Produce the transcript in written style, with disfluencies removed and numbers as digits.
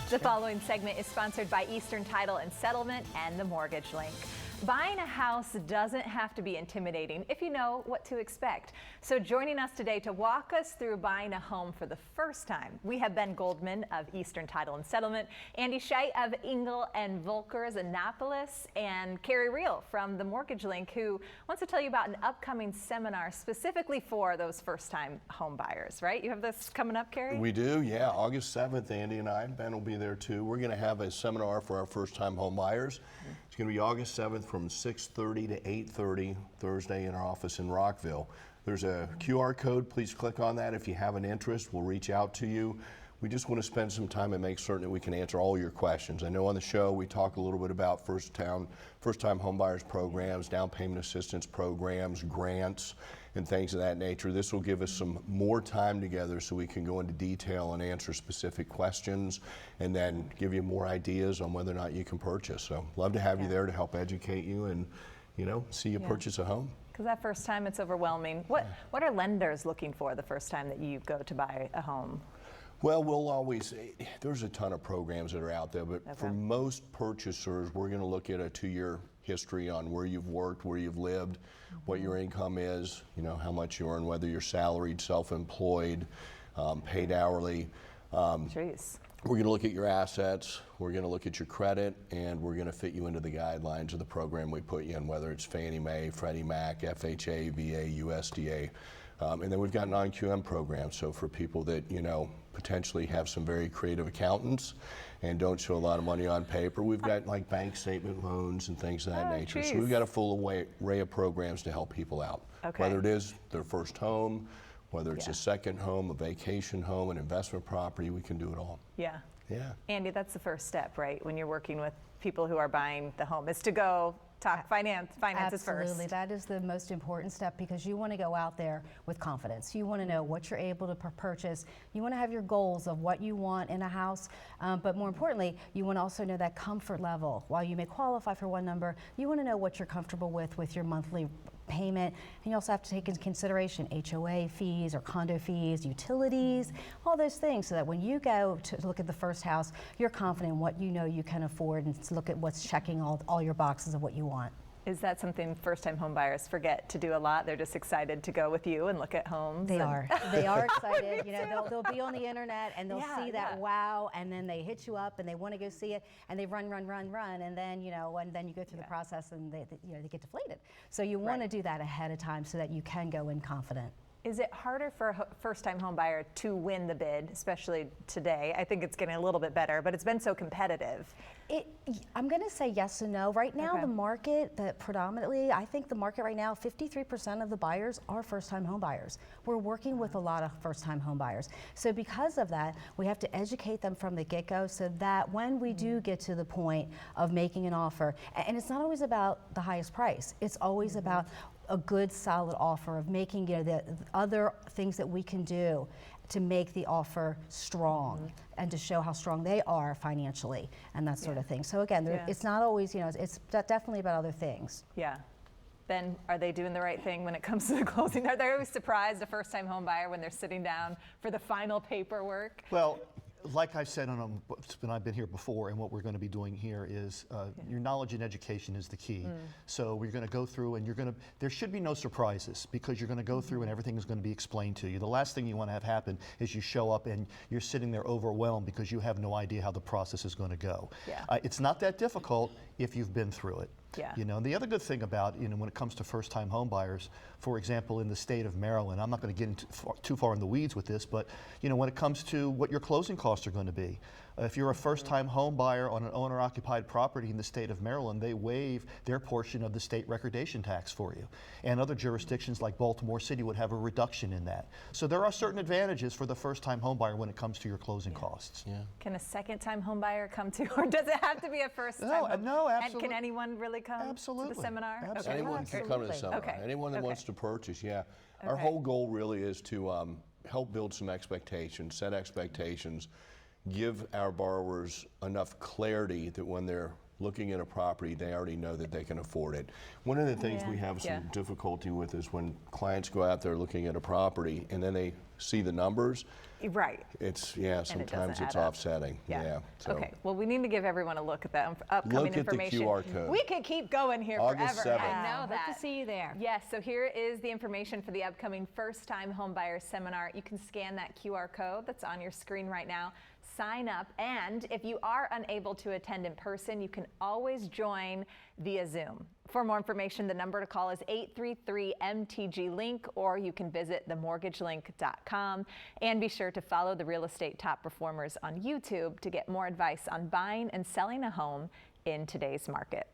The following segment is sponsored by Eastern Title and Settlement and the Mortgage Link. Buying a house doesn't have to be intimidating if you know what to expect. So joining us today to walk us through buying a home for the first time, we have Ben Goldman of Eastern Title and Settlement, Andy Shea of Engel and Volkers, Annapolis, and Carrie Reel from the Mortgage Link, who wants to tell you about an upcoming seminar specifically for those first-time home buyers, right? You have this coming up, Carrie? We do, yeah. August 7th, Andy and I, Ben will be there too. We're going to have a seminar for our first-time home buyers. It's going to be August 7th from 6:30 to 8:30 Thursday in our office in Rockville. There's a QR code. Please click on that if you have an interest. We'll reach out to you. We just want to spend some time and make certain that we can answer all your questions. I know on the show we talk a little bit about first-time homebuyers programs, down payment assistance programs, grants, and things of that nature. This will give us some more time together so we can go into detail and answer specific questions and then give you more ideas on whether or not you can purchase. So love to have you there to help educate you and, you know, see you purchase a home. Because that first time it's overwhelming. What are lenders looking for the first time that you go to buy a home? Well, there's a ton of programs that are out there, but for most purchasers, we're going to look at a 2-year history on where you've worked, where you've lived, what your income is, you know, how much you earn, whether you're salaried, self-employed, paid hourly. We're going to look at your assets, we're going to look at your credit, and we're going to fit you into the guidelines of the program we put you in, whether it's Fannie Mae, Freddie Mac, FHA, VA, USDA. And then we've got non-QM programs, so for people that, you know, potentially have some very creative accountants and don't show a lot of money on paper, we've got like bank statement loans and things of that nature. So we've got a full array of programs to help people out. Whether it is their first home, whether it's a second home, a vacation home, an investment property, we can do it all. Yeah. Andy, that's the first step, right? When you're working with people who are buying the home, is to go talk finances first. Absolutely, that is the most important step because you want to go out there with confidence. You want to know what you're able to purchase. You want to have your goals of what you want in a house, but more importantly, you want to also know that comfort level. While you may qualify for one number, you want to know what you're comfortable with your monthly payment, and you also have to take into consideration HOA fees or condo fees, utilities, all those things, so that when you go to look at the first house, you're confident in what you know you can afford and look at what's checking all your boxes of what you want. Is that something first-time home buyers forget to do a lot? They're just excited to go with you and look at homes? They are excited. You know, they'll be on the internet and they'll see that wow, and then they hit you up and they want to go see it and they run, and then you go through the process and they get deflated. So you want to do that ahead of time so that you can go in confident. Is it harder for a first-time home buyer to win the bid, especially today? I think it's getting a little bit better, but it's been so competitive. I'm going to say yes and no. Right now, the market, I think the market right now, 53% of the buyers are first-time home buyers. We're working with a lot of first-time home buyers. So because of that, we have to educate them from the get-go so that when we do get to the point of making an offer, and it's not always about the highest price, it's always about a good solid offer of making the other things that we can do to make the offer strong and to show how strong they are financially and that sort of thing. So again, it's not always, it's definitely about other things. Yeah. Ben, are they doing the right thing when it comes to the closing? Are they always surprised, a first-time home buyer, when they're sitting down for the final paperwork? Well, like I said when I've been here before, and what we're going to be doing here is your knowledge and education is the key. So we're going to go through and there should be no surprises because you're going to go through and everything is going to be explained to you. The last thing you want to have happen is you show up and you're sitting there overwhelmed because you have no idea how the process is going to go. It's not that difficult if you've been through it. You know, and the other good thing about, when it comes to first-time home buyers, for example, in the state of Maryland, I'm not going to get into too far in the weeds with this, but when it comes to what your closing costs are going to be, if you're a first-time home buyer on an owner-occupied property in the state of Maryland, they waive their portion of the state recordation tax for you. And other jurisdictions like Baltimore City would have a reduction in that. So there are certain advantages for the first-time home buyer when it comes to your closing costs. Can a second-time home buyer come to, or does it have to be a first-time? No, absolutely. And can anyone really come to the seminar? Absolutely. Anyone can come to the seminar. Anyone that wants to purchase, Our whole goal really is to help build some expectations, set expectations, give our borrowers enough clarity that when they're looking at a property, they already know that they can afford it. One of the things we have some difficulty with is when clients go out there looking at a property and then they see the numbers. Right. It's, sometimes it's offsetting. So. Okay, well, we need to give everyone a look at the upcoming information. Look at the QR code. We could keep going here August forever. 7th. I know that. Hope to see you there. Yes, so here is the information for the upcoming first-time home buyer seminar. You can scan that QR code that's on your screen right now. Sign up, and if you are unable to attend in person, you can always join via Zoom. For more information, the number to call is 833-MTG-LINK, or you can visit themortgagelink.com. And be sure to follow the Real Estate Top Performers on YouTube to get more advice on buying and selling a home in today's market.